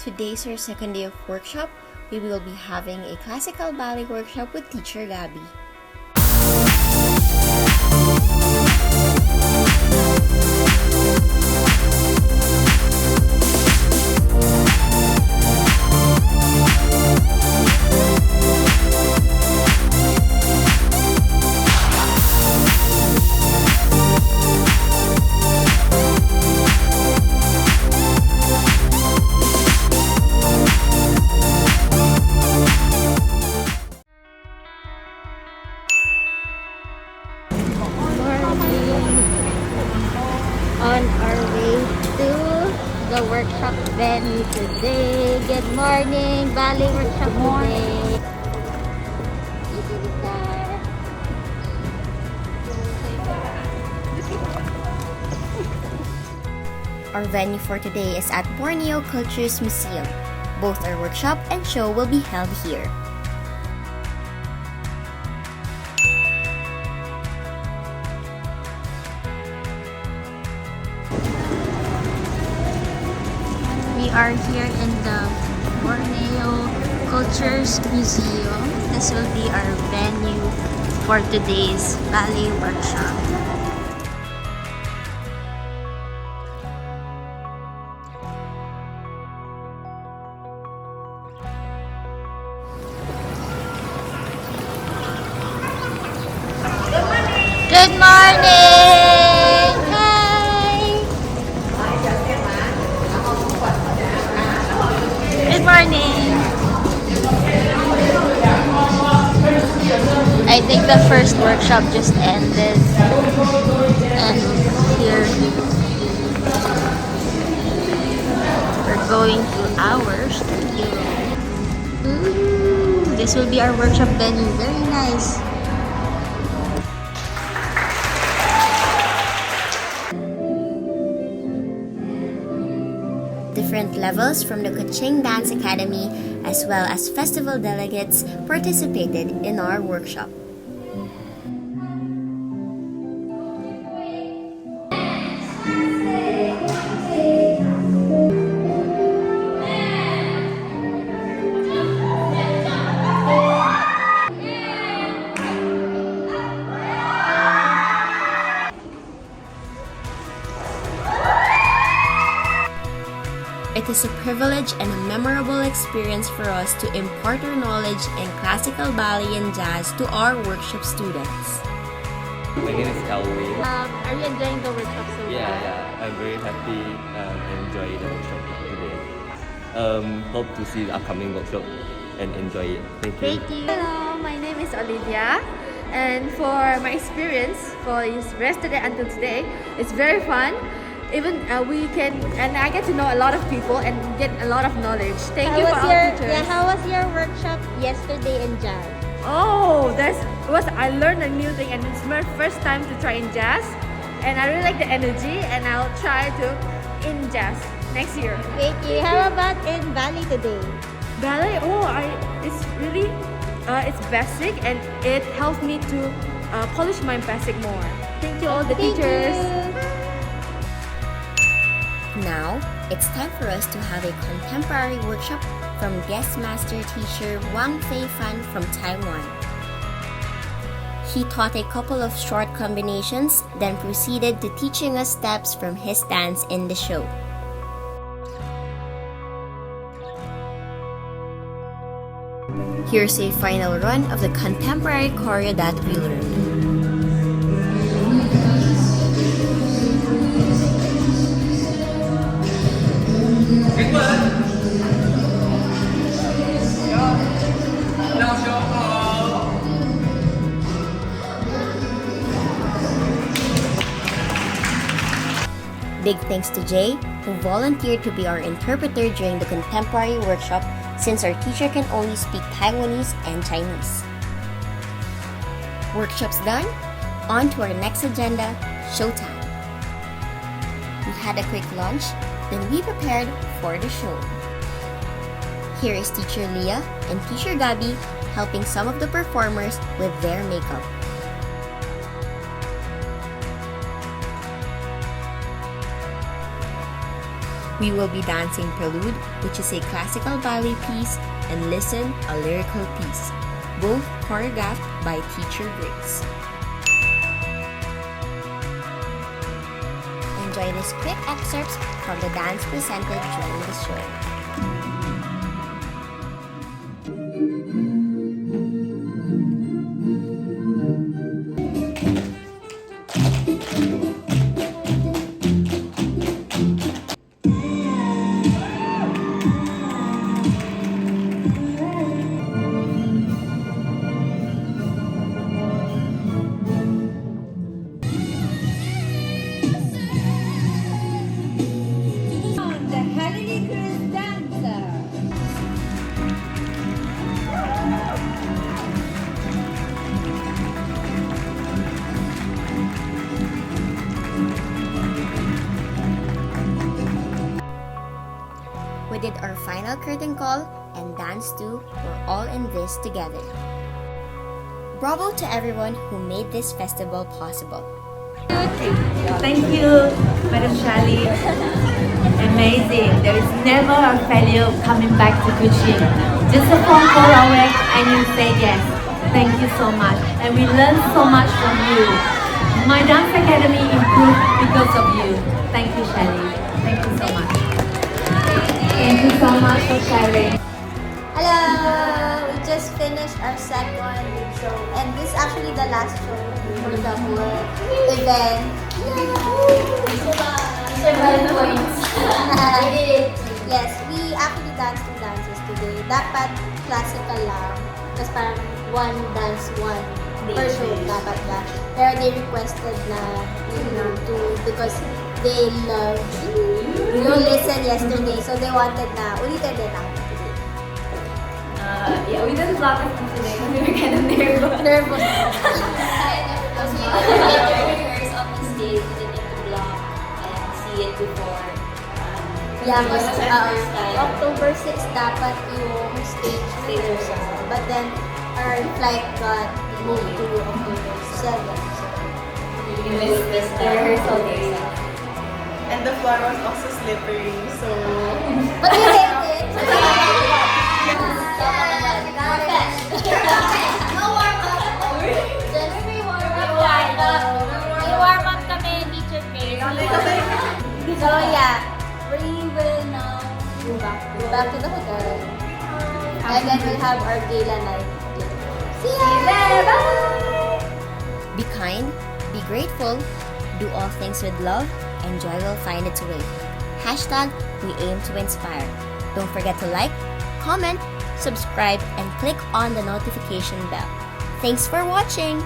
Today's our second day of workshop. We will be having a classical ballet workshop with teacher Gabby. On our way to the workshop venue today. Good morning, ballet workshop today. Our venue for today is at Borneo Cultures Museum. Both our workshop and show will be held here. We are here in the Borneo Cultures Museum. This will be our venue for today's ballet workshop. Good morning! Hi! Good morning! I think the first workshop just ended. And here we're going to our studio. Ooh, this will be our workshop venue. Very nice. Different levels from the Kuching Dance Academy as well as festival delegates participated in our workshop. It is a privilege and a memorable experience for us to impart our knowledge in classical ballet and jazz to our workshop students. My name is Elway. Are you enjoying the workshop so far? Yeah, I'm very happy and enjoy the workshop today. Hope to see the upcoming workshop and enjoy it. Thank you. Thank you. Hello, my name is Olivia, and for my experience for yesterday until today, it's very fun. Even I get to know a lot of people and get a lot of knowledge. Thank you for our teachers. Yeah, how was your workshop yesterday in jazz? Oh, I learned a new thing, and it's my first time to try in jazz, and I really like the energy, and I'll try to in jazz next year. Thank you. How about in ballet today? Ballet, it's really it's basic, and it helps me to polish my basic more. Thank you all the teachers. Now, it's time for us to have a contemporary workshop from guest master teacher Wang Fei Fan from Taiwan. He taught a couple of short combinations, then proceeded to teaching us steps from his dance in the show. Here's a final run of the contemporary choreo that we learned. Big thanks to Jay, who volunteered to be our interpreter during the contemporary workshop since our teacher can only speak Taiwanese and Chinese. Workshops done? On to our next agenda, showtime. We had a quick lunch, then we prepared for the show. Here is teacher Leah and teacher Gabby helping some of the performers with their makeup. We will be dancing Prelude, which is a classical ballet piece, and Listen, a lyrical piece, both choreographed by teacher Grace. Enjoy these quick excerpts from the dance presented during the show. The Halili-Cruz dancer. We did our final curtain call and dance too. We're all in this together. Bravo to everyone who made this festival possible. Thank you, Madam Shali. Amazing. There is never a failure coming back to Kuching. Just a phone call away and you say yes. Thank you so much. And we learned so much from you. My dance academy improved because of you. Thank you, Shali. Thank you so much. Thank you so much for sharing. Hello! We just finished our second show, and this is actually the last show for the whole event. Several points. Yes, we actually danced 2 dances today. Dapat classical lang. Tapos parang one dance, one per show dapat ba. Pero they requested na, because they love Listen yesterday, so they wanted na ulitin din natin today. Yeah, we did a lot of things today because we were kind of nervous. Nervous. Because we get to rehearse on the stage, we didn't get to block and see it before. Yeah, It was because our first time. October 6 dapat yung stage rehearsal. But then, our flight got moved to October 7. So, We missed the rehearsal day. And the floor was also slippery, so but we hate it. No warm-up. Just May warm-up kami, teacher Grace. So yeah, we will now go back to the hotel. And then we'll have our gala night. See ya! Bye! Be kind, be grateful, do all things with love, and joy will find its way. Hashtag we aim to inspire. Don't forget to like, comment, subscribe, and click on the notification bell. Thanks for watching!